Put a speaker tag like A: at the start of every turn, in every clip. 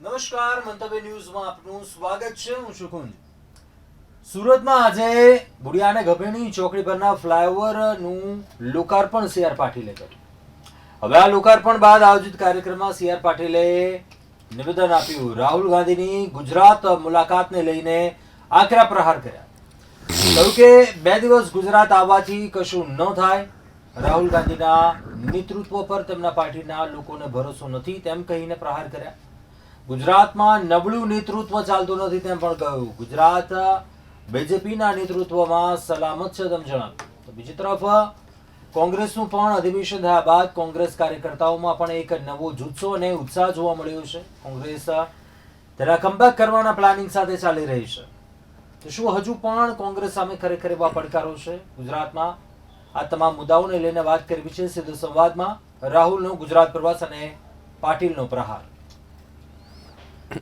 A: નમસ્કાર, મંતવ્ય ન્યૂઝમાં આપનું સ્વાગત છે. હું છું કુંજ. સુરતમાં આજે બુડિયાને ગભેણી ચોકડી પરના ફ્લાયઓવરનું લોકાર્પણ સીઆર પાટીલે કર્યું. હવે આ લોકાર્પણ બાદ આયોજિત કાર્યક્રમમાં સીઆર પાટીલે નિવેદન આપ્યું. રાહુલ ગાંધીની ગુજરાત મુલાકાતને લઈને આકરા પ્રહાર કર્યા. કહ્યું કે 2 દિવસ ગુજરાત આવવાથી કશું ન થાય. રાહુલ ગાંધીના નેતૃત્વ પર તેમના પાર્ટીના લોકોને ભરોસો નથી તેમ કહીને પ્રહાર કર્યા. ગુજરાતમાં નબળું નેતૃત્વ ચાલતું નથી તેમ પણ કહ્યું. ગુજરાત બીજેપીના નેતૃત્વમાં સલામત છે તેમ જણાવ્યું. તો બીજી તરફ કોંગ્રેસનું પણ અધિવેશન થયા બાદ કોંગ્રેસ કાર્યકર્તાઓમાં પણ એક નવો જુસ્સો અને ઉત્સાહ જોવા મળ્યો છે. કોંગ્રેસ તેના કમબેક કરવાના પ્લાનિંગ સાથે ચાલી રહી છે. તો શું હજુ પણ કોંગ્રેસ સામે ખરેખર એવા પડકારો છે? ગુજરાતમાં આ તમામ મુદ્દાઓને લઈને વાત કરવી છે. સીધો સંવાદમાં રાહુલનો ગુજરાત પ્રવાસ અને પાટીલનો પ્રહાર. તો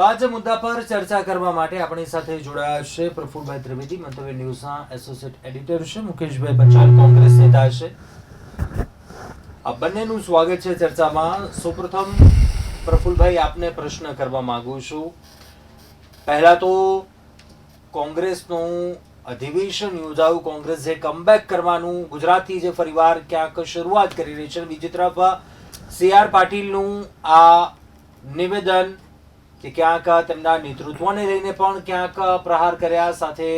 A: આ જ મુદ્દા પર ચર્ચા કરવા માટે આપણી સાથે જોડાયા છે પ્રફુલભાઈ ત્રિવેદી, મંતવ્ય ન્યૂઝના એસોસિએટ એડિટર છે, મુકેશભાઈ પંચાલ, કોંગ્રેસ નેતા છે. આ બંનેનું સ્વાગત છે ચર્ચામાં. સૌપ્રથમ પ્રફુલભાઈ, આપને પ્રશ્ન કરવા માંગુ છું. પહેલા તો કોંગ્રેસનું અધિવેશન યોજાયું, કોંગ્રેસે કમબેક કરવાનું ગુજરાતથી જે ફરીવાર ક્યાંક શરૂઆત કરી રહી છે. બીજી તરફ સીઆર પાટીલનું આ નિવેદન કે ક્યાંક તેમના નેતૃત્વને લઈને પણ ક્યાંક પ્રહાર કર્યા, સાથે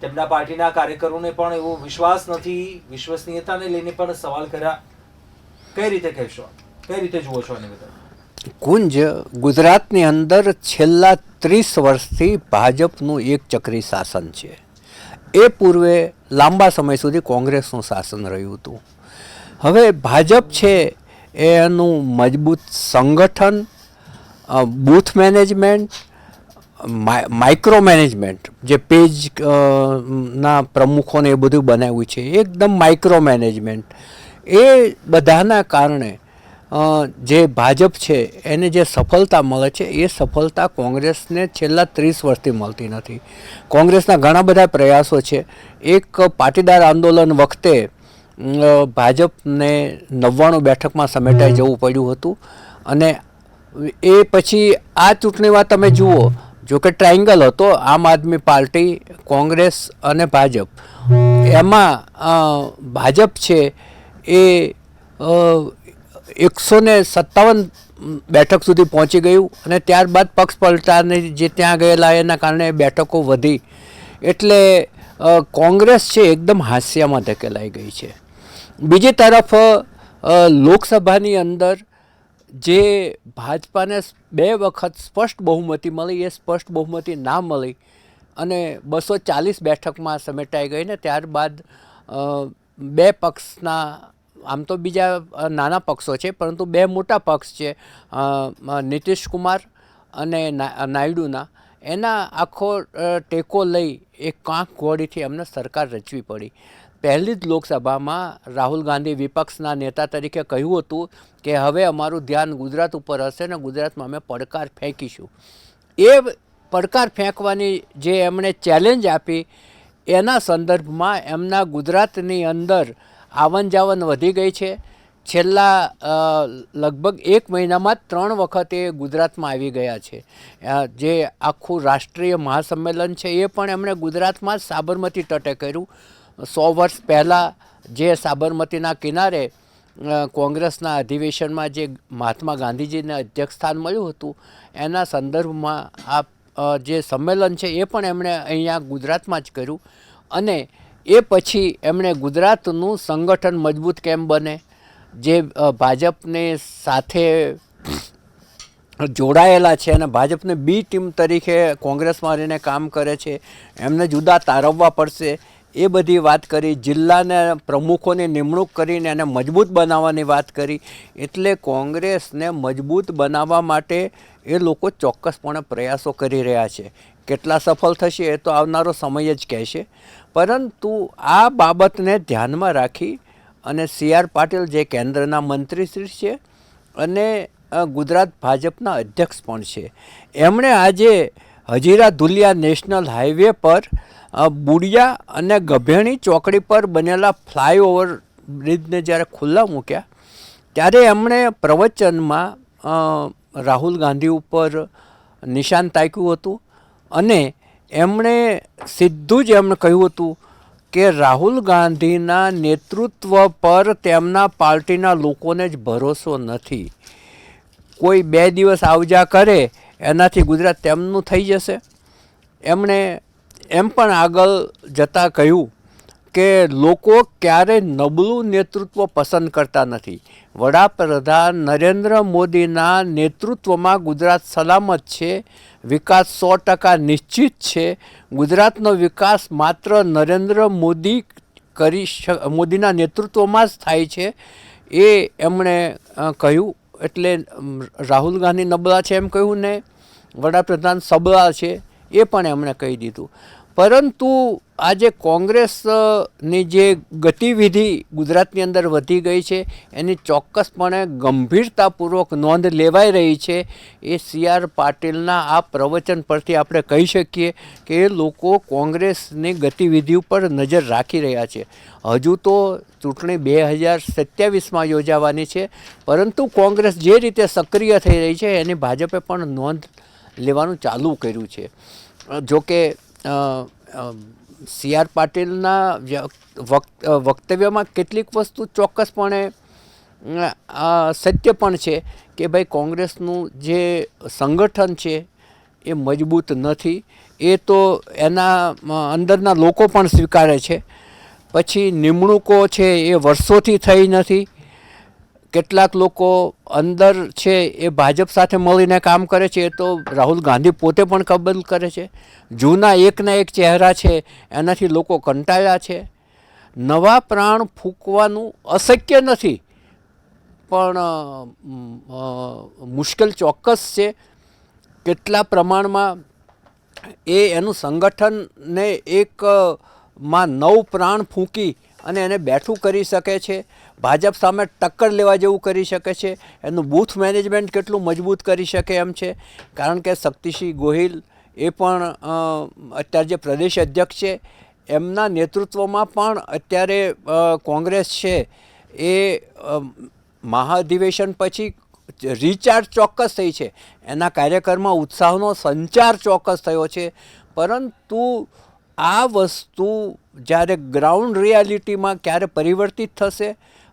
A: તેમના પાર્ટીના કાર્યકરોને પણ એવો વિશ્વાસ નથી, વિશ્વસનીયતાને લઈને પણ સવાલ કર્યા. કઈ રીતે કહેશો, કઈ રીતે જુઓ છો આ નિવેદન?
B: કુંજ, ગુજરાતની અંદર છેલ્લા 30 વર્ષથી ભાજપનું એક ચક્રી શાસન છે. એ પૂર્વે લાંબા સમય સુધી કોંગ્રેસનું શાસન રહ્યું હતું. હવે ભાજપ છે એનું મજબૂત સંગઠન, બૂથ મેનેજમેન્ટ, માઇક્રો મેનેજમેન્ટ, જે પેજ ના પ્રમુખોને એ બધું બનાવ્યું છે, એકદમ માઇક્રો મેનેજમેન્ટ. એ બધાના કારણે જે ભાજપ છે એને જે સફળતા મળે છે એ સફળતા કોંગ્રેસને છેલ્લા 30 વર્ષથી મળતી નથી. કોંગ્રેસના ઘણા બધા પ્રયાસો છે. એક પાટીદાર આંદોલન વખતે ભાજપને 99 બેઠકમાં સમેટાઈ જવું પડ્યું હતું, અને એ પછી આ ચૂંટણીમાં તમે જુઓ, જો કે ટ્રાયંગલ હતો, આમ આદમી પાર્ટી, કોંગ્રેસ અને ભાજપ. એમાં ભાજપ છે એ 157 બેઠક સુધી પહોંચી ગયું, અને ત્યારબાદ પક્ષ પલટાને જે ત્યાં ગયેલા એના કારણે બેઠકો વધી. એટલે કોંગ્રેસ છે એકદમ હાસ્યામાં ધકેલાઈ ગઈ છે. બીજી તરફ લોકસભાની અંદર જે ભાજપાને 2 વખત સ્પષ્ટ બહુમતી મળી, એ સ્પષ્ટ બહુમતી ના મળી અને 240 બેઠકમાં સમેટાઈ ગઈ ને ત્યારબાદ 2 પક્ષના, આમ તો બીજા નાના પક્ષો છે પરંતુ 2 મોટા પક્ષ છે, નીતિશ કુમાર અને નાયડુના, એના આખો ટેકો લઈ એક કાંક ઘોડીથી એમને સરકાર રચવી પડી. પહેલી જ લોકસભામાં રાહુલ ગાંધી વિપક્ષના નેતા તરીકે કહ્યું હતું કે હવે અમારું ધ્યાન ગુજરાત ઉપર હશે ને ગુજરાતમાં અમે પડકાર ફેંકીશું. એ પડકાર ફેંકવાની જે એમણે ચેલેન્જ આપી એના સંદર્ભમાં એમના ગુજરાતની અંદર આવન જાવન વધી ગઈ છે. છેલ્લા લગભગ 1 મહિનામાં 3 વખત એ ગુજરાતમાં આવી ગયા છે. જે આખું રાષ્ટ્રીય મહાસંમેલન છે એ પણ એમણે ગુજરાતમાં જ સાબરમતી તટે કર્યું. 100 વર્ષ પહેલાં જે સાબરમતીના કિનારે કોંગ્રેસના અધિવેશનમાં જે મહાત્મા ગાંધીજીને અધ્યક્ષસ્થાન મળ્યું હતું એના સંદર્ભમાં આ જે સંમેલન છે એ પણ એમણે અહીંયા ગુજરાતમાં જ કર્યું. અને એ પછી એમણે ગુજરાતનું સંગઠન મજબૂત કેમ બને, જે ભાજપની સાથે જોડાયેલા છે અને ભાજપને બી ટીમ તરીકે કોંગ્રેસમાં રહીને કામ કરે છે, એમને જુદા તારવવા પડશે, એ બધી વાત કરી. જિલ્લાને પ્રમુખોની નિમણૂક કરીને એને મજબૂત બનાવવાની વાત કરી. એટલે કોંગ્રેસને મજબૂત બનાવવા માટે એ લોકો ચોક્કસપણે પ્રયાસો કરી રહ્યા છે. કેટલા સફળ થશે એ તો આવનારો સમય જ કહેશે. પરંતુ આ બાબતને ધ્યાનમાં રાખી અને સીઆર પાટીલ જે કેન્દ્રના મંત્રીશ્રી છે અને ગુજરાત ભાજપના અધ્યક્ષ પણ છે. એમણે આજે હજીરા ધુલિયા નેશનલ હાઈવે પર બુડિયા અને ગભેણી ચોકડી પર બનેલા ફ્લાયઓવર બ્રિજને જ્યારે ખુલ્લા મૂક્યા ત્યારે એમણે પ્રવચનમાં રાહુલ ગાંધી ઉપર નિશાન તાક્યું હતું અને એમણે સીધું જ એમણે કહ્યું હતું કે રાહુલ ગાંધીના નેતૃત્વ પર તેમના પાર્ટીના લોકોને જ ભરોસો નથી. કોઈ 2 દિવસ આવજા કરે એનાથી ગુજરાત તેમનું થઈ જશે. એમણે એમ પણ આગળ જતાં કહ્યું કે લોકો ક્યારેય નબળું નેતૃત્વ પસંદ કરતા નથી. વડાપ્રધાન નરેન્દ્ર મોદીના નેતૃત્વમાં ગુજરાત સલામત છે. વિકાસ 100% નિશ્ચિત છે. ગુજરાતનો વિકાસ માત્ર નરેન્દ્ર મોદીના નેતૃત્વમાં જ થાય છે એ એમણે કહ્યું. એટલે રાહુલ ગાંધી નબળા છે એમ કહ્યું ને વડાપ્રધાન સબળા છે એ પણ એમણે કહી દીધું. પરંતુ આજે કોંગ્રેસની જે ગતિવિધિ ગુજરાતની અંદર વધી ગઈ છે એની ચોક્કસપણે ગંભીરતાપૂર્વક નોંધ લેવાઈ રહી છે. એ CR પાટીલના આ પ્રવચન પરથી આપણે કહી શકીએ કે એ લોકો કોંગ્રેસની ગતિવિધિ ઉપર નજર રાખી રહ્યા છે. હજુ તો ચૂંટણી 2027માં યોજાવાની છે, પરંતુ કોંગ્રેસ જે રીતે સક્રિય થઈ રહી છે એની ભાજપે પણ નોંધ લેવાનું ચાલુ કર્યું છે. જોકે CR પાટીલના વક્તવ્યમાં કેટલીક વસ્તુ ચોક્કસપણે સત્ય પણ છે કે ભાઈ કોંગ્રેસનું જે સંગઠન છે એ મજબૂત નથી. એ તો એના અંદરના લોકો પણ સ્વીકારે છે. પછી નિમણૂકો છે એ વર્ષોથી થઈ નથી. કેટલાક લોકો અંદર છે એ ભાજપ સાથે મળીને કામ કરે છે. એ તો રાહુલ ગાંધી પોતે પણ કબૂલ કરે છે. જૂના એકના એક ચહેરા છે એનાથી લોકો કંટાળ્યા છે. નવા પ્રાણ ફૂંકવાનું અશક્ય નથી, પણ મુશ્કેલ ચોક્કસ છે. કેટલા પ્રમાણમાં એનું સંગઠનને એકમાં નવ પ્રાણ ફૂંકી અને એને બેઠું કરી શકે છે. ભાજપ સામે ટક્કર લેવા જેવું કરી શકે છે. એનું બૂથ મેનેજમેન્ટ કેટલું મજબૂત કરી શકે એમ છે. કારણ કે શક્તિસિંહ ગોહિલ એ પણ અત્યારે જે પ્રદેશ અધ્યક્ષ છે એમના નેતૃત્વમાં પણ અત્યારે કોંગ્રેસ છે એ મહાઅધિવેશન પછી રિચાર્જ ચોક્કસ થઈ છે. એના કાર્યકરમાં ઉત્સાહનો સંચાર ચોક્કસ થયો છે. પરંતુ આ વસ્તુ જ્યારે ગ્રાઉન્ડ રિયાલિટીમાં ક્યારે પરિવર્તિત થશે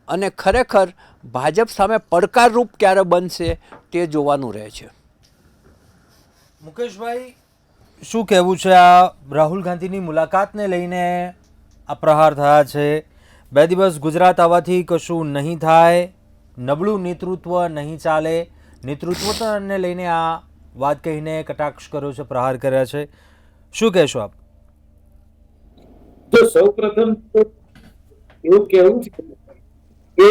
B: અને ખરેખર ભાજપ સામે પડકારરૂપ ક્યારે બનશે તે જોવાનું રહે છે.
A: મુકેશભાઈ, શું કહેવું છે આ રાહુલ ગાંધીની મુલાકાતને લઈને? આ પ્રહાર થયા છે. 2 દિવસ ગુજરાત આવવાથી કશું નહીં થાય, નબળું નેતૃત્વ નહીં ચાલે, નેતૃત્વને લઈને આ વાત કહીને કટાક્ષ કર્યો છે, પ્રહાર કર્યા છે. શું કહેશો આપ?
C: તો સૌ પ્રથમ એવું કેવું છે કે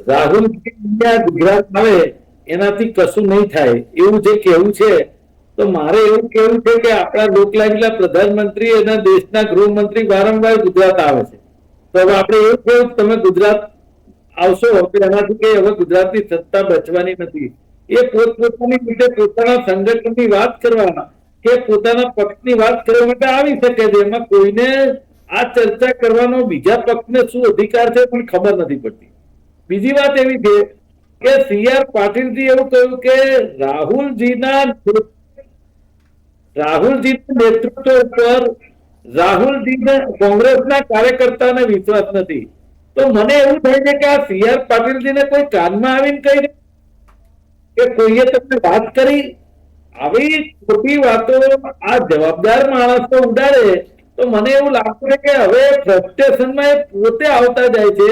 C: રાહુલ ગુજરાત આવે એનાથી કશું નહીં થાય એવું જે કેવું છે, તો મારે એવું કેવું છે કે આપણા લોકલાડીલા પ્રધાનમંત્રી અને દેશના ગૃહમંત્રી વારંવાર ગુજરાત આવે છે. તો હવે આપણે એવું કેવું તમે ગુજરાત આવશો તો એનાથી કઈ હવે ગુજરાતની સત્તા બચવાની નથી. એ પોતપોતાની રીતે પોતાના સંગઠનની વાત કરવા કે પોતાના પક્ષની વાત કરવા માટે આવી શકે છે. એમાં કોઈને આ ચર્ચા કરવાનો બીજા પક્ષને શું અધિકાર છે પણ ખબર નથી પડતી. બીજી વાત એવી છે કે CR પાટીલજી એવું કહ્યું કે રાહુલજીના નેતૃત્વ ઉપર રાહુલજીને કોંગ્રેસના કાર્યકર્તાને વિશ્વાસ નથી. તો મને એવું થાય છે કે આ CR પાટીલજીને કોઈ કાનમાં આવીને કહી કે કોઈએ તમને વાત કરી? આવી ખોટી વાતો આ જવાબદાર માણસો ઉડાડે તો મને એવું લાગતું કે હવે ફ્રસ્ટ્રેશનમાં એ પોતે આવતા જાય છે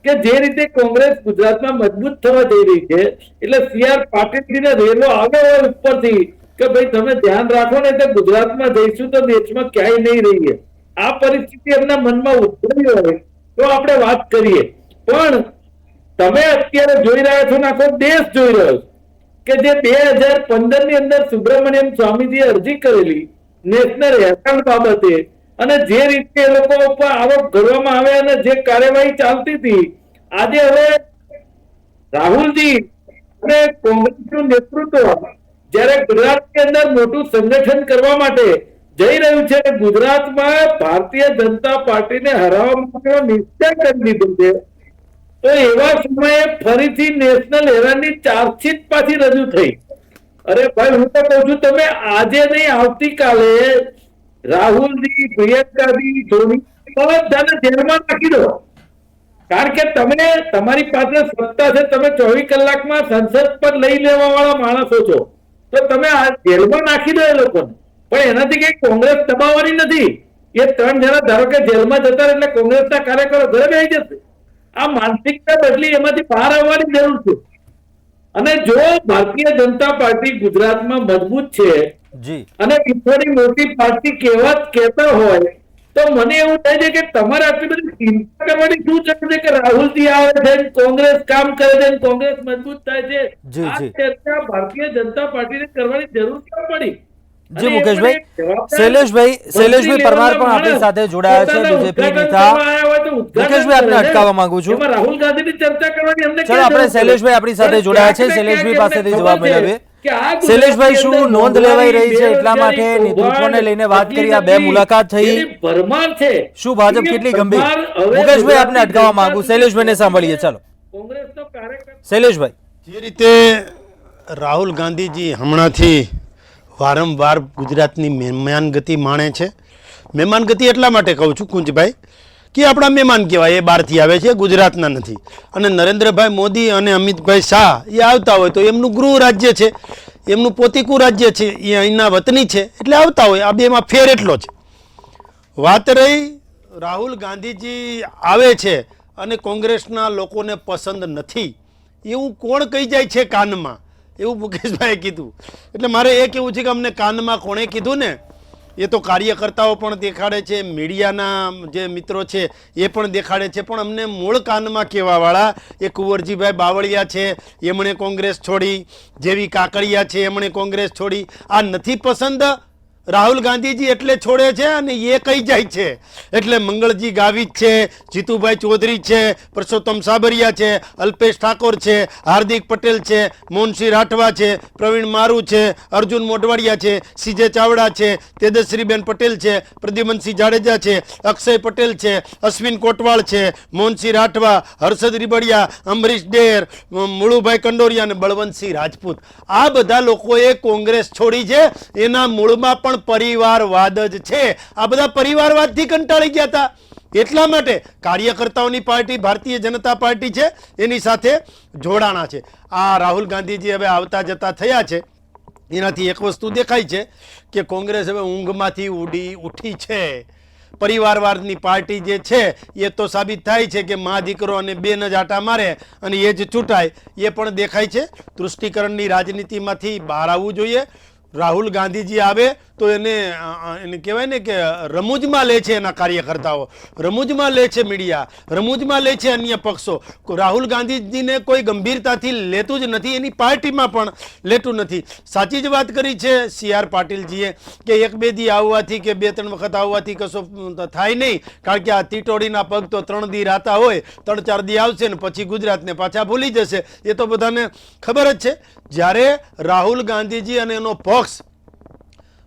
C: કે જે રીતે કોંગ્રેસ ગુજરાતમાં મજબૂત થવા જઈ રહી છે. એટલે CR પાટીલજીને રેલો આવે ઉપરથી કે ભાઈ તમે ધ્યાન રાખો ને તો ગુજરાતમાં જઈશું તો દેશમાં ક્યાંય નહીં રહીએ. આ પરિસ્થિતિ એમના મનમાં ઉભરી હોય તો આપણે વાત કરીએ. પણ તમે અત્યારે જોઈ રહ્યા છો ને આખો દેશ જોઈ રહ્યો છે કે જે 2015 ની અંદર સુબ્રમણ્યમ સ્વામીજીએ અરજી કરેલી નેશનલ એકાઉન્ટ બાબતે અને જે રીતે એ લોકો ઉપર આરોપ કરવામાં આવે અને જે કાર્યવાહી ચાલતી હતી, આજે હવે રાહુલજી અને કોંગ્રેસનું નેતૃત્વ જ્યારે ગુજરાતની અંદર મોટું સંગઠન કરવા માટે જઈ રહ્યું છે, ગુજરાતમાં ભારતીય જનતા પાર્ટીને હરાવવા માટેનો નિશ્ચય કરી દીધો છે, તો એવા સમયે ફરીથી નેશનલ હેરાનની ચાર્જશીટ પાછી રજૂ થઈ. અરે ભાઈ, હું તો કહું છું, તમે આજે નહીં આવતીકાલે રાહુલજી, પ્રિયંકાજી, ધોની બધાને જેલમાં નાખી દો. કારણ કે તમે, તમારી પાસે સત્તા છે, તમે 24 કલાકમાં સંસદ પર લઈ લેવા વાળા માણસો છો, તો તમે આ જેલમાં નાખી દો એ લોકોને. પણ એનાથી કઈ કોંગ્રેસ દબાવવાની નથી. એ 3 જણા ધારો કે જેલમાં જતા રહે એટલે કોંગ્રેસના કાર્યકરો ઘરે બેસી જશે. આ માનસિકતા બદલી એમાંથી બહાર આવવાની જરૂર છે. અને જો ભારતીય જનતા પાર્ટી ગુજરાતમાં મજબૂત છે
A: જી
C: અને વિશ્વની મોટી પાર્ટી કહેતા હોય, તો મને એવું થાય છે કે તમારે આટલી બધી ચિંતા કરવાની શું જરૂર છે કે રાહુલજી આવે છે, કોંગ્રેસ કામ કરે છે, કોંગ્રેસ મજબૂત થાય છે?
A: જી,
C: આ
A: જી.
C: ચર્ચા ભારતીય જનતા પાર્ટીને કરવાની જરૂર કેમ પડી?
A: જી
C: અને
A: મુકેશભાઈ,
C: એ પણ એક
A: શૈલેષભાઈ પરમાર પણ આપણી સાથે જોડાયા છે, બીજેપી નેતા. મુકેશભાઈ, આપને અટકાવવા માંગુ છું.
C: એમાં રાહુલ ગાંધીની ચર્ચા કરવાની અમને
A: ચલો, આપણે શૈલેષભાઈ આપણી સાથે જોડાયા છે, શૈલેષભાઈ પાસેથી જવાબ મેળવીએ. શૈલેષભાઈ, શું નોંધ લેવાઈ રહી છે એટલા માટે નેતૃત્વને લઈને વાત કરી, આ 2 મુલાકાત થઈ,
C: ભરમાર છે.
A: શું ભાજપ કેટલી ગંભીર? મુકેશભાઈ, આપને અટકાવવા માંગુ, શૈલેષભાઈને સાંભળીએ. ચાલો
C: કોંગ્રેસનો કાર્યકર
A: શૈલેષભાઈ.
D: જે રીતે રાહુલ ગાંધીજી હમણાંથી વારંવાર ગુજરાતની મહેમાનગતિ માણે છે, મહેમાનગતિ એટલા માટે કહું છું કુંજભાઈ કે આપણા મહેમાન કહેવાય, એ બહારથી આવે છે, ગુજરાતના નથી. અને નરેન્દ્રભાઈ મોદી અને અમિતભાઈ શાહ એ આવતા હોય તો એમનું ગૃહ રાજ્ય છે, એમનું પોતીકું રાજ્ય છે, એ અહીંના વતની છે, એટલે આવતા હોય. આ બેમાં ફેર એટલો છે. વાત રહી રાહુલ ગાંધીજી આવે છે અને કોંગ્રેસના લોકોને પસંદ નથી, એવું કોણ કહી જાય છે કાનમાં? એવું મુકેશભાઈએ કીધું. એટલે મારે એ કહેવું છે કે અમને કાનમાં કોણે કીધું ને, એ તો કાર્યકર્તાઓ પણ દેખાડે છે, મીડિયાના જે મિત્રો છે એ પણ દેખાડે છે, પણ અમને મૂળ કાનમાં કહેવાવાળા એ કુંવરજીભાઈ બાવળિયા છે, એમણે કોંગ્રેસ છોડી, જેવી કાકડિયા છે એમણે કોંગ્રેસ છોડી. આ નથી પસંદ રાહુલ ગાંધીજી એટલે છોડે છે અને એ કહી જાય છે. એટલે મંગળજી ગાવિત છે, જીતુભાઈ ચૌધરી છે, પરસોત્તમ સાબરિયા છે, અલ્પેશ ઠાકોર છે, હાર્દિક પટેલ છે, મોહનસિંહ રાઠવા છે, પ્રવીણ મારુ છે, અર્જુન મોઢવાડિયા છે, સીજે ચાવડા છે, તેજશ્રીબેન પટેલ છે, પ્રદ્યુમનસિંહ જાડેજા છે, અક્ષય પટેલ છે, અશ્વિન કોટવાળ છે, મોહનસિંહ રાઠવા, હર્ષદ રીબડિયા, અમરીશ ડેર, મુળુભાઈ કંડોરિયા અને બળવંતસિંહ રાજપૂત. આ બધા લોકોએ કોંગ્રેસ છોડી છે. એના મૂળમાં પણ પરિવારવાદ જ છે. આ બધા પરિવારવાદથી કંટાળી ગયા હતા. એટલા માટે કાર્યકર્તાઓની પાર્ટી ભારતીય જનતા પાર્ટી છે, એની સાથે જોડાણા છે. આ રાહુલ ગાંધીજી હવે આવતા જતા થયા છે, એનાથી એક વસ્તુ દેખાય છે કે કોંગ્રેસ હવે ઊંઘમાંથી ઉઠી છે. પરિવારવાદની પાર્ટી જે છે એ તો સાબિત થાય છે કે મા દીકરો અને બેન જ આટા મારે અને એ જ ચૂંટાય, એ પણ દેખાય છે. તૃષ્ટિકરણની રાજનીતિમાંથી બહાર આવવું જોઈએ. રાહુલ ગાંધીજી આવે તો એને કહેવાય ને કે રમૂજમાં લે છે એના કાર્યકર્તાઓ, રમૂજમાં લે છે મીડિયા, રમૂજમાં લે છે અન્ય પક્ષો. રાહુલ ગાંધીજીને કોઈ ગંભીરતાથી લેતું જ નથી, એની પાર્ટીમાં પણ લેતું નથી. સાચી જ વાત કરી છે CR પાટીલજીએ કે 1-2 દી આવવાથી કે 2-3 વખત આવવાથી કશું થાય નહીં, કારણ કે આ ટીટોડીના પગ તો 3 દી રાતા હોય, 3-4 દી આવશે ને પછી ગુજરાતને પાછા ભૂલી જશે. એ તો બધાને ખબર જ છે. જ્યારે રાહુલ ગાંધીજી અને એનો પક્ષ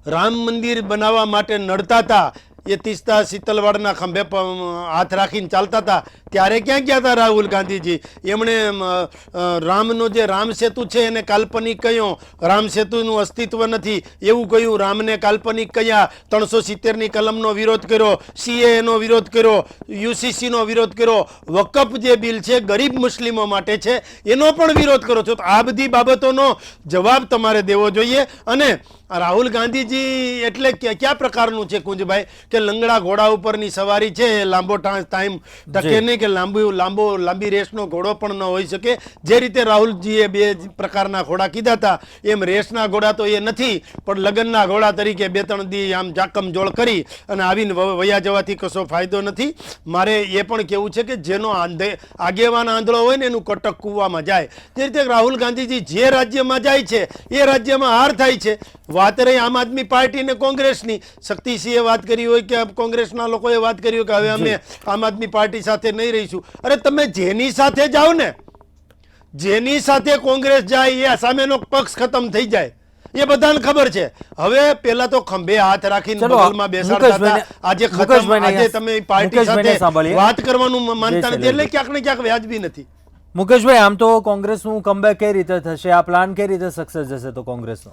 D: રામ મંદિર બનાવવા માટે નડતા હતા, એ તીસ્તા શીતલવાડના ખંભે હાથ રાખીને ચાલતા હતા, ત્યારે ક્યાં ગયા હતા રાહુલ ગાંધીજી? એમણે રામનો જે રામ સેતુ છે એને કાલ્પનિક કહ્યો, રામ સેતુનું અસ્તિત્વ નથી એવું કહ્યું, રામને કાલ્પનિક કહ્યા, 370ની કલમનો વિરોધ કર્યો, CAA નો વિરોધ કર્યો, UCC નો વિરોધ કર્યો, વકફ જે બિલ છે ગરીબ મુસ્લિમો માટે છે એનો પણ વિરોધ કરો છો. તો આ બધી બાબતોનો જવાબ તમારે દેવો જોઈએ. અને રાહુલ ગાંધીજી એટલે કયા પ્રકારનું છે કુંજભાઈ કે લંગડા ઘોડા ઉપરની સવારી છે, લાંબો ટાઈમ ટકે નહીં, કે લાંબી રેસનો ઘોડો પણ ન હોઈ શકે. જે રીતે રાહુલજીએ 2 પ્રકારના ઘોડા કીધા હતા એમ રેસના ઘોડા તો એ નથી, પણ લગ્નના ઘોડા તરીકે 2-3 દી આમ જાકમ જોળ કરી અને આવીને વયા જવાથી કશો ફાયદો નથી. મારે એ પણ કહેવું છે કે જેનો આગેવાન આંધળો હોય ને એનું કટક કૂવામાં જાય. તે રીતે રાહુલ ગાંધીજી જે રાજ્યમાં જાય છે એ રાજ્યમાં હાર થાય છે. વાત રહી આમ આદમી પાર્ટી અને કોંગ્રેસની, શક્તિસિંહે વાત કરી હોય કે કોંગ્રેસના લોકોએ વાત કરી હોય કે હવે અમે આમ આદમી પાર્ટી સાથે નહીં રહીશું. અરે તમે જેની સાથે જાઓ ને, જેની સાથે કોંગ્રેસ જાય એ સામેનો પક્ષ ખતમ થઈ જાય એ બધાને ખબર છે. હવે પેલા તો ખંભે હાથ રાખીને
A: ચલો,
D: બગલમાં બેસાડતા હતા, આજે ખતમ,
A: મુકેશભાઈને
D: આજે
A: અહીંયા-
D: તમે પાર્ટી
A: મુકેશભાઈને
D: સાથે
A: સાંભળીએ.
D: વાત કરવાનું માનતા
A: જય
D: નથી, એટલે
A: શ્રી
D: ક્યાંક ને ક્યાંક વ્યાજબી નથી.
A: મુકેશભાઈ, આમ તો કોંગ્રેસનું કમબેક કઈ રીતે થશે? આ પ્લાન કઈ રીતે સક્સેસ જશે તો કોંગ્રેસનો?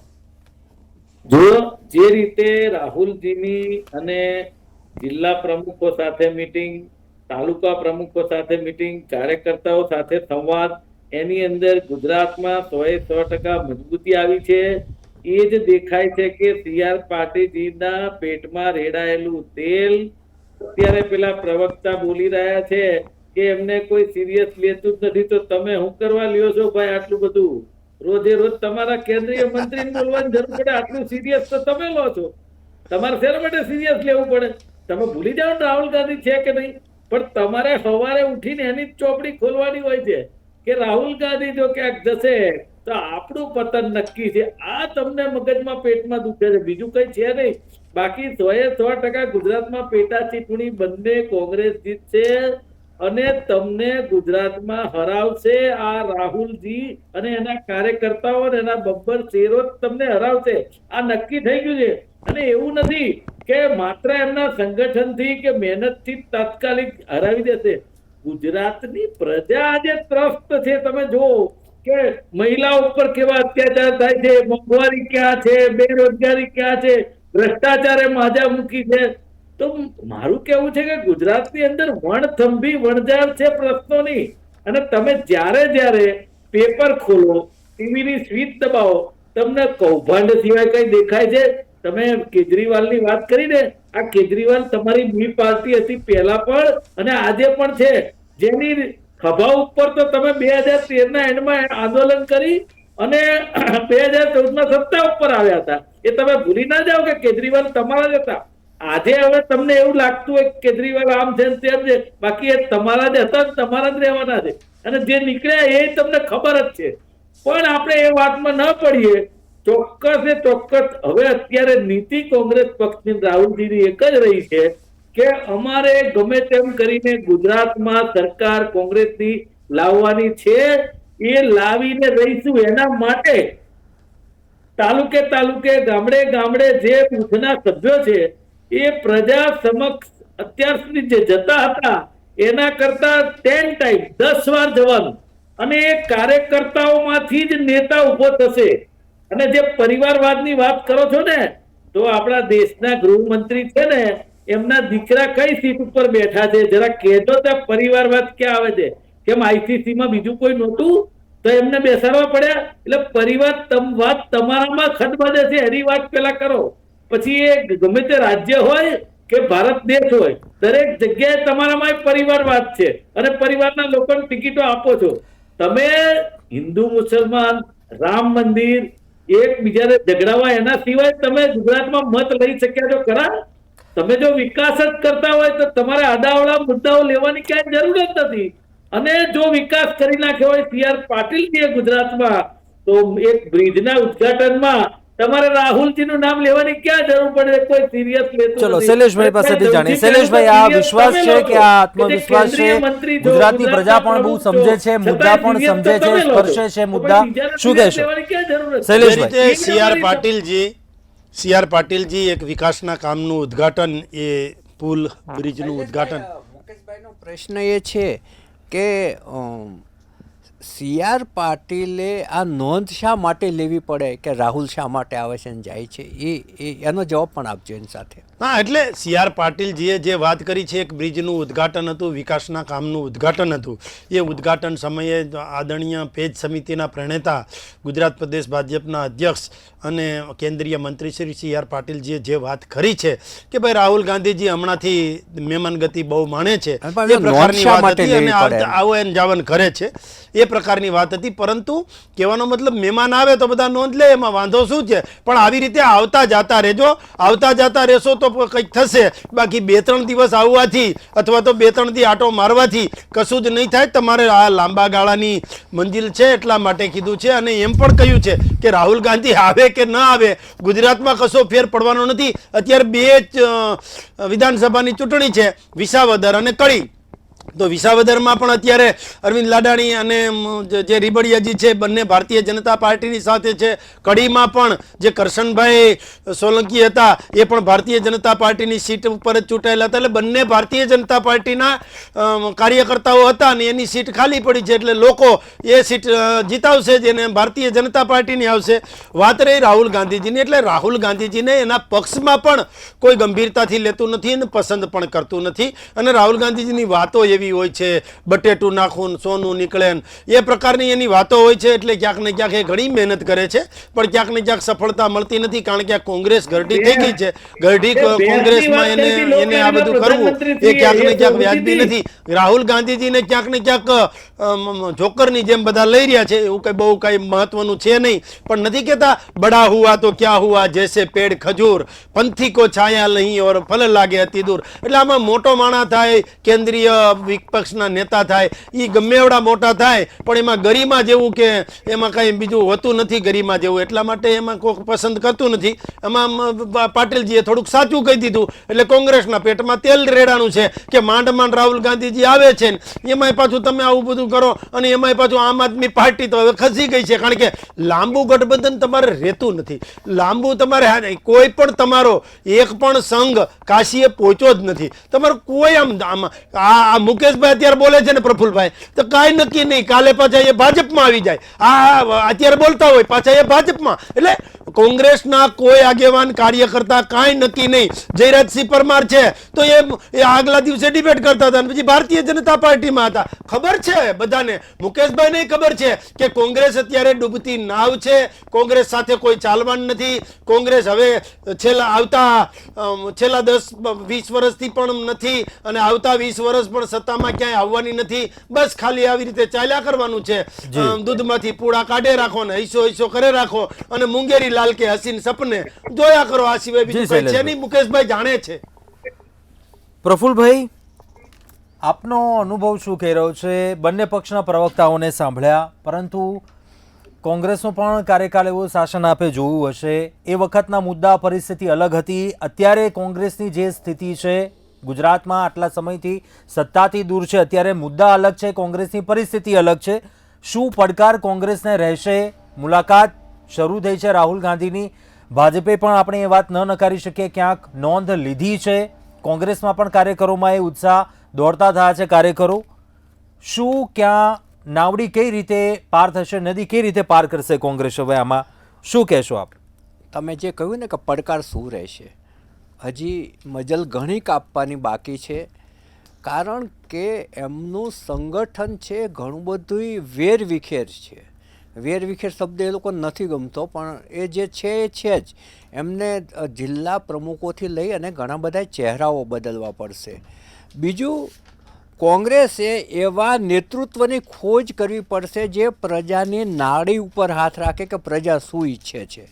C: જો જે રીતે રાહુલજીની અને જિલ્લા પ્રમુખો સાથે મીટિંગ, તાલુકા પ્રમુખો સાથે મીટિંગ, કાર્યકર્તાઓ સાથે સંવાદ, એની અંદર ગુજરાતમાં 100% મજબૂતી આવી છે. એ જ દેખાય છે કે CR પાટીલજીના પેટમાં રેડાયેલું તેલ, અત્યારે પેલા પ્રવક્તા બોલી રહ્યા છે કે એમને કોઈ સિરિયસ લેતું જ નથી, તો તમે શું કરવા લ્યો છો ભાઈ આટલું બધું? રોજે રોજ તમારા કેન્દ્રીય મંત્રીને બોલવાની જરૂર પડે, આટલું સિરિયસ તો તમે લો છો. તમારે શેના માટે સિરિયસ લેવું પડે? તમે ભૂલી જાઓ ને રાહુલ ગાંધી છે કે નહીં, પણ તમારે સવારે ઉઠીને એની જ ચોપડી ખોલવાની હોય છે કે રાહુલ ગાંધી જો ક્યાંક જશે તો આપણું પતન નક્કી છે. આ તમને મગજમાં પેટમાં દુખે છે, બીજું કઈ છે નહીં. બાકી 100% ગુજરાતમાં પેટા ચૂંટણી બંને કોંગ્રેસ જીતશે અને તમને ગુજરાતમાં હરાવશે. આ રાહુલજી અને એના કાર્યકર્તાઓ અને એના બબ્બર શેરો જ તમને હરાવશે. આ નક્કી થઈ ગયું છે. અને એવું નથી કે માત્ર એમના સંગઠનથી કે મહેનતથી તાત્કાલિક હરાવી દેશે. ગુજરાતની પ્રજા આજે ત્રસ્ત છે. તમે જુઓ કે મહિલાઓ ઉપર કેવા અત્યાચાર થાય છે, મોંઘવારી ક્યાં છે, બેરોજગારી ક્યાં છે, ભ્રષ્ટાચારે માજા મૂકી છે. તો મારું કેવું છે કે ગુજરાતની અંદર વણથંભી વણઝાર છે પ્રશ્નોની. અને તમે જ્યારે પેપર ખોલો, ટીવીની સ્વિચ દબાવો, તમને કૌભાંડ સિવાય કઈ દેખાય છે? તમે કેજરીવાલની વાત કરી ને, આ કેજરીવાલ તમારી બી પાર્ટી હતી પહેલા પણ અને આજે પણ છે, જેની ખભા ઉપર તો તમે 2013 ના એન્ડમાં આંદોલન કરી અને 2014 સત્તા ઉપર આવ્યા હતા. એ તમે ભૂલી ના જાઓ કે કેજરીવાલ તમારા જ હતા. આજે હવે તમને એવું લાગતું હોય કેજરીવાલ આમ છે ને તેમ છે, બાકી એ તમારા જ હતા, તમારા જ રહેવાના છે. અને જે નીકળ્યા એ તમને ખબર જ છે. પણ આપણે એ વાતમાં ન પડીએ. ચોક્કસ હવે અત્યારે નીતિ કોંગ્રેસ પક્ષની રાહુલજીની એક જ રહી છે કે અમારે ગમે તેમ કરીને ગુજરાતમાં સરકાર કોંગ્રેસની લાવવાની છે. એ લાવીને રહીશું. એના માટે તાલુકે ગામડે જે બૂથના સભ્યો છે એ પ્રજા સમક્ષ અત્યાર સુધી જે જતા હતા એના કરતા 10 ટાઈમ 10 વાર જવાનું. અને એ કાર્યકર્તાઓમાંથી જ નેતા ઉભો થશે. અને જે પરિવારવાદની વાત કરો છો ને, તો આપણા દેશના ગૃહમંત્રી છે ને, એમના દીકરા કઈ સીટ ઉપર બેઠા છે? જરા કહેજો ત્યાં પરિવારવાદ ક્યાં આવે છે? કેમ ICC માં બીજું કોઈ નહોતું તો એમને બેસાડવા પડ્યા? એટલે પરિવાર વાત તમારામાં ખડબડે છે એની વાત પેલા કરો. પછી એ ગમે તે રાજ્ય હોય કે ભારત દેશ હોય, દરેક જગ્યાએ તમારામાં પરિવારવાદ છે અને પરિવારના લોકોને ટિકિટો આપો છો. તમે હિન્દુ મુસલમાન, રામ મંદિર, એકબીજાને ઝઘડાવા, એના સિવાય તમે ગુજરાતમાં મત લઈ શક્યા છો ખરા? તમે જો વિકાસ જ કરતા હોય તો તમારે આડાઅવળા મુદ્દાઓ લેવાની ક્યાંય જરૂર જ નથી. અને જો વિકાસ કરી નાખ્યો હોય CR પાટીલજીએ ગુજરાતમાં, તો એક બ્રિજના ઉદ્ઘાટનમાં તમારે રાહુલજીનું નામ લેવાની ક્યાં જરૂર પડે? કોઈ સિરિયસ લેતું
A: ચલો
C: નથી.
A: શૈલેષભાઈ પાસેથી જાણીએ. શૈલેષભાઈ, આ વિશ્વાસ છે કે આ આત્મવિશ્વાસ છે, ગુજરાતની પ્રજા પણ બહુ સમજે છે, મુદ્દા પણ સમજે છે, સ્પર્શે છે મુદ્દા, શું કહેશો
D: જે
A: શૈલેષભાઈ?
D: રીતે CR પાટીલજી એક વિકાસના કામનું ઉદ્ઘાટન, એ પુલ બ્રિજનું ઉદ્ઘાટન.
B: મુકેશભાઈનો પ્રશ્ન એ છે કે CR પાટીલે આ નોંધ શા માટે લેવી પડે કે રાહુલ શા માટે આવે છે અને જાય છે? એનો જવાબ પણ આપજો એની સાથે.
D: હા, એટલે CR પાટીલજીએ જે વાત કરી છે, એક બ્રિજનું ઉદ્ઘાટન હતું, વિકાસના કામનું ઉદ્ઘાટન હતું. એ ઉદ્ઘાટન સમયે આદરણીય પેજ સમિતિના પ્રણેતા, ગુજરાત પ્રદેશ ભાજપના અધ્યક્ષ અને કેન્દ્રીય મંત્રી શ્રી CR પાટીલજીએ જે વાત કરી છે કે ભાઈ રાહુલ ગાંધીજી હમણાંથી મહેમાનગતિ બહુ માણે છે, એ પ્રકારની વાત હતી અને આવો એન જાવન કરે છે, એ પ્રકારની વાત હતી. પરંતુ કહેવાનો મતલબ મહેમાન આવે તો બધા નોંધ લે, એમાં વાંધો શું છે? પણ આવી રીતે આવતા જતા રહેજો, આવતા જતા રહેશો તો કંઈક થશે. બાકી 2-3 દિવસ આવવાથી અથવા તો 2-3 દી આટો મારવાથી કશું જ નહીં થાય. તમારે આ લાંબા ગાળાની મંજિલ છે, એટલા માટે કીધું છે. અને એમ પણ કહ્યું છે કે રાહુલ ગાંધી આવે કે ન આવે, ગુજરાતમાં કશો ફેર પડવાનો નથી. અત્યારે 2 વિધાનસભાની ચૂંટણી છે, વિસાવદર અને કડી. તો વિસાવદરમાં પણ અત્યારે અરવિંદ લાડાણી અને જે રીબડિયાજી છે બંને ભારતીય જનતા પાર્ટીની સાથે છે. કડીમાં પણ જે કરશનભાઈ સોલંકી હતા એ પણ ભારતીય જનતા પાર્ટીની સીટ ઉપર જ ચૂંટાયેલા હતા. એટલે બંને ભારતીય જનતા પાર્ટીના કાર્યકર્તાઓ હતા અને એની સીટ ખાલી પડી છે. એટલે લોકો એ સીટ જીતાવશે જેને ભારતીય જનતા પાર્ટીની આવશે. વાત રહી રાહુલ ગાંધીજીની, એટલે રાહુલ ગાંધીજીને એના પક્ષમાં પણ કોઈ ગંભીરતાથી લેતું નથી અને પસંદ પણ કરતું નથી. અને રાહુલ ગાંધીજીની વાતો એવી હોય છે, બટેટું નાખું સોનું નીકળે એ પ્રકારની એની વાતો હોય છે. એટલે ક્યાંક ને ક્યાંક એ ઘણી મહેનત કરે છે પણ ક્યાંક ને ક્યાંક સફળતા મળતી નથી, કારણ કે આ કોંગ્રેસ ગરડી થઈ ગઈ છે. ગરડી કોંગ્રેસમાં એને આ બધું કરવું એ ક્યાંક ને ક્યાંક વ્યાજબી નથી. રાહુલ ગાંધીજીને ક્યાંક ને ક્યાંક જોકરની જેમ બધા લઈ રહ્યા છે, એવું કઈ બહુ કઈ મહત્વનું છે નહીં. પણ નથી કહેતા બડા હુઆ તો ક્યાં હુઆ જૈસે પેડ ખજૂર, પંથી કો છાયા નહીં ઓર ફલ લાગે અતિ દૂર. એટલે આમાં મોટો માણસ થાય, કેન્દ્રીય વિપક્ષના નેતા થાય, એ ગમે એવડા મોટા થાય પણ એમાં ગરિમા જેવું કે એમાં કઈ બીજું હોતું નથી ગરિમા જેવું. એટલા માટે એમાં કોઈ પસંદ કરતું નથી. એમાં પાટીલજીએ થોડુંક સાચું કહી દીધું એટલે કોંગ્રેસના પેટમાં તેલ રેડાનું છે કે માંડ માંડ રાહુલ ગાંધીજી આવે છે ને એમાંય પાછું તમે આવું બધું કરો. અને એમાંય પાછું આમ આદમી પાર્ટી તો હવે ખસી ગઈ છે, કારણ કે લાંબુ ગઠબંધન તમારે રહેતું નથી. લાંબુ તમારે કોઈ પણ તમારો એક પણ સંઘ કાશીએ પહોંચ્યો જ નથી. તમારું કોઈ આ મુકેશભાઈ અત્યારે બોલે છે ને પ્રફુલભાઈ, તો કાંઈ નક્કી નહીં, કાલે પાછા એ ભાજપમાં આવી જાય. અત્યારે બોલતા હોય પાછા એ ભાજપમાં. એટલે કોંગ્રેસના કોઈ આગેવાન કાર્યકર્તા કાંઈ નક્કી નહીં. જયરાજસિંહ પરમાર છે તો એ આગલા દિવસે ડિબેટ કરતા હતા, પછી ભારતીય જનતા પાર્ટીમાં હતા. ખબર છે બધાને, મુકેશભાઈને ખબર છે કે કોંગ્રેસ અત્યારે ડૂબતી નાવ છે. કોંગ્રેસ સાથે કોઈ ચાલવાનું નથી. કોંગ્રેસ હવે છેલ્લા 10-20 વર્ષથી પણ નથી અને આવતા 20 વર્ષ પણ સત્તામાં ક્યાંય આવવાની નથી. બસ ખાલી આવી રીતે ચાલ્યા કરવાનું છે. દૂધમાંથી પૂડા કાઢે રાખો ને હિસ્સો કરે રાખો અને મુંગેરી લાલ કે હસીન સપને જોયા કરો. આ સિવાય બીજું કંઈ છે નહીં. મુકેશભાઈ જાણે છે.
A: પ્રફુલભાઈ, આપનો અનુભવ શું કહી રહ્યો છે? બંને પક્ષના પ્રવક્તાઓને સાંભળ્યા, પરંતુ કોંગ્રેસનો પણ કાર્યકાળ એવો શાસન આપે જોયું હશે. એ વખતના મુદ્દા પરિસ્થિતિ અલગ હતી. અત્યારે કોંગ્રેસની જે સ્થિતિ છે ગુજરાતમાં આટલા સમયથી સત્તાથી દૂર છે, અત્યારે મુદ્દા અલગ છે, કોંગ્રેસની પરિસ્થિતિ અલગ છે. શું પડકાર કોંગ્રેસને રહેશે? મુલાકાત શરૂ થઈ છે રાહુલ ગાંધીની. ભાજપે પણ આપણે એ વાત ન નકારી શકીએ, ક્યાંક નોંધ લીધી છે. કોંગ્રેસમાં પણ કાર્યકરોમાં એ ઉત્સાહ દોડતા થયા છે કાર્યકરો. શું ક્યાં નાવડી કઈ રીતે પાર થશે, નદી કઈ રીતે પાર કરશે કોંગ્રેસ? હવે આમાં શું કહેશો આપ?
B: તમે જે કહ્યું ને કે પડકાર શું રહેશે, હજી મજલ ઘણી કાપવાની બાકી છે. કારણ કે એમનું સંગઠન છે ઘણું બધું વેરવિખેર છે. વેરવિખેર શબ્દ એ લોકો નથી ગમતો, પણ એ જે છે એ છે જ. એમને જિલ્લા પ્રમુખોથી લઈ અને ઘણા બધા ચહેરાઓ બદલવા પડશે. બીજું, કોંગ્રેસે એવા નેતૃત્વની ખોજ કરવી પડશે જે પ્રજાની નાડી ઉપર હાથ રાખે કે પ્રજા શું ઈચ્છે છે.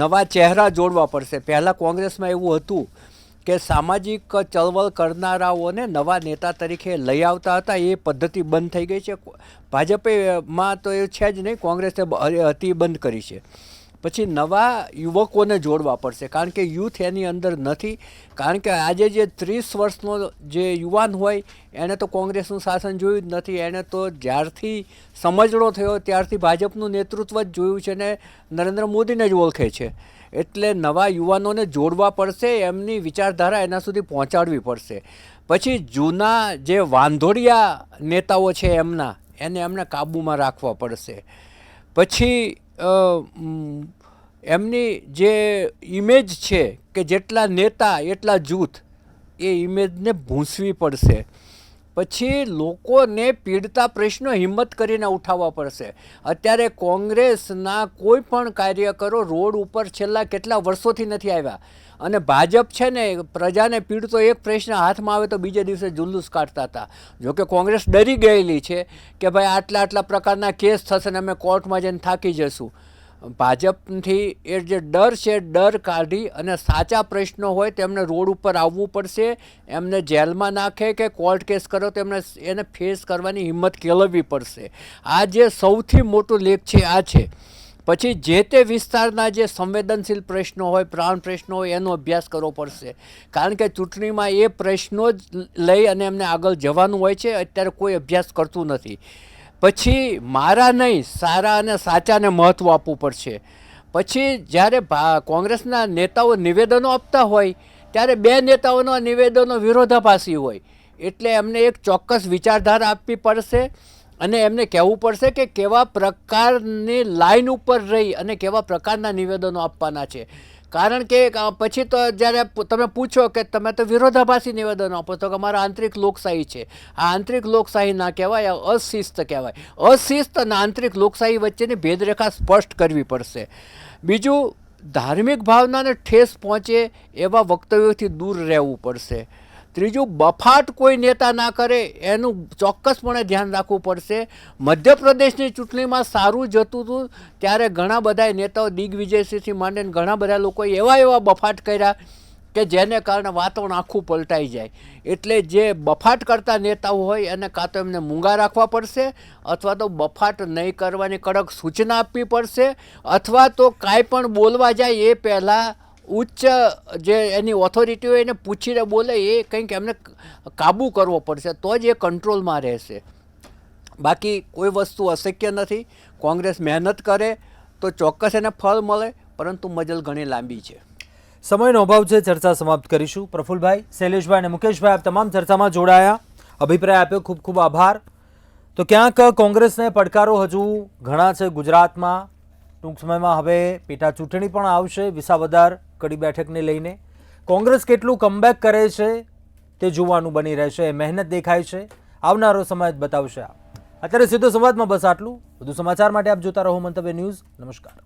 B: નવા ચહેરા જોડવા પડશે. પહેલાં કોંગ્રેસમાં એવું હતું કે સામાજિક ચળવળ કરનારાઓને નવા નેતા તરીકે લઈ આવતા હતા. એ પદ્ધતિ બંધ થઈ ગઈ છે. ભાજપમાં તો એ છે જ નહીં, કોંગ્રેસે અતિ બંધ કરી છે. પછી નવા યુવકોને જોડવા પડશે, કારણ કે યુથ એની અંદર નથી. કારણ કે આજે જે 30 વર્ષનો જે યુવાન હોય એણે તો કોંગ્રેસનું શાસન જોયું જ નથી. એણે તો જ્યારથી સમજણો થયો ત્યારથી ભાજપનું નેતૃત્વ જ જોયું છે ને નરેન્દ્ર મોદીને જ ઓળખે છે. એટલે નવા યુવાનોને જોડવા પડશે, એમની વિચારધારા એના સુધી પહોંચાડવી પડશે. પછી જૂના જે વાંધોડિયા નેતાઓ છે એમને કાબૂમાં રાખવા પડશે. પછી એમની જે ઇમેજ છે કે જેટલા નેતા એટલા જૂથ, એ ઇમેજને ભૂંસવી પડશે. પછી લોકોને પીડતા પ્રશ્નો હિંમત કરીને ઉઠાવવા પડશે. અત્યારે કોંગ્રેસના કોઈ પણ કાર્યકરો રોડ ઉપર છેલ્લા કેટલા વર્ષોથી નથી આવ્યા. અને ભાજપ છે ને પ્રજાને પીડતો એક પ્રશ્ન હાથમાં આવે તો બીજે દિવસે જુલ્લુસ કાઢતા હતા. જોકે કોંગ્રેસ ડરી ગયેલી છે કે ભાઈ આટલા પ્રકારના કેસ થશે ને અમે કોર્ટમાં જઈને થાકી જશું. ભાજપથી એ જે ડર છે, ડર કાઢી અને સાચા પ્રશ્નો હોય તેમને રોડ ઉપર આવવું પડશે. એમને જેલમાં નાખે કે કોર્ટ કેસ કરો તો એને ફેસ કરવાની હિંમત કેળવવી પડશે. આ જે સૌથી મોટો લેખ છે આ છે. પછી જે તે વિસ્તારના જે સંવેદનશીલ પ્રશ્નો હોય, પ્રાણ પ્રશ્નો હોય, એનો અભ્યાસ કરવો પડશે. કારણ કે ચૂંટણીમાં એ પ્રશ્નો જ લઈ અને એમને આગળ જવાનું હોય છે. અત્યારે કોઈ અભ્યાસ કરતું નથી. પછી મારા નહીં, સારા અને સાચાને મહત્ત્વ આપવું પડશે. પછી જ્યારે કોંગ્રેસના નેતાઓ નિવેદનો આપતા હોય ત્યારે બે નેતાઓના નિવેદનો વિરોધાભાસી હોય, એટલે એમને એક ચોક્કસ વિચારધારા આપવી પડશે અને એમને કહેવું પડશે કે કેવા પ્રકારની લાઈન ઉપર રહી અને કેવા પ્રકારના નિવેદનો આપવાના છે. કારણ કે પછી તો જ્યારે તમે પૂછો કે તમે તો વિરોધાભાસી નિવેદનો આપો તો કે અમારા આંતરિક લોકશાહી છે. આ આંતરિક લોકશાહી ના કહેવાય, આ અશિસ્ત કહેવાય. અશિસ્ત અને આંતરિક લોકશાહી વચ્ચેની ભેદરેખા સ્પષ્ટ કરવી પડશે. બીજું, ધાર્મિક ભાવનાને ઠેસ પહોંચે એવા વક્તવ્યોથી દૂર રહેવું પડશે. ત્રીજું, બફાટ કોઈ નેતા ના કરે એનું ચોક્કસપણે ધ્યાન રાખવું પડશે. મધ્યપ્રદેશની ચૂંટણીમાં સારું જતું હતું ત્યારે ઘણા બધા નેતાઓ, દિગ્વિજયસિંહથી માંડીને ઘણા બધા લોકોએ એવા બફાટ કર્યા કે જેને કારણે વાતાવરણ આખું પલટાઈ જાય. એટલે જે બફાટ કરતા નેતાઓ હોય એને કાં તો એમને મૂંગા રાખવા પડશે, અથવા તો બફાટ નહીં કરવાની કડક સૂચના આપવી પડશે, અથવા તો કાંઈ પણ બોલવા જાય એ પહેલાં ઉચ્ચ જે એની ઓથોરિટી હોય એને પૂછીને બોલે એ કંઈક એમને કાબૂ કરવો પડશે, તો જ એ કંટ્રોલમાં રહેશે. બાકી કોઈ વસ્તુ અશક્ય નથી. કોંગ્રેસ મહેનત કરે તો ચોક્કસ એને ફળ મળે, પરંતુ મજલ ઘણી લાંબી છે.
A: સમયનો અભાવ છે, ચર્ચા સમાપ્ત કરીશું. પ્રફુલભાઈ, શૈલેષભાઈ અને મુકેશભાઈ, આપ તમામ ચર્ચામાં જોડાયા, અભિપ્રાય આપ્યો, ખૂબ ખૂબ આભાર. તો ક્યાંક કોંગ્રેસને પડકારો હજુ ઘણા છે ગુજરાતમાં. ટૂંક સમયમાં હવે પેટા ચૂંટણી પણ આવશે વિસાવદર કડી બેઠકને લઈને. કોંગ્રેસ કેટલું કમબેક કરે છે તે જોવાનું બની રહેશે. મહેનત દેખાય છે, આવનારો સમય જ બતાવશે. અત્યારે સીધો સંવાદમાં બસ આટલું. વધુ સમાચાર માટે આપ જોતા રહો મંતવ્ય ન્યૂઝ. નમસ્કાર.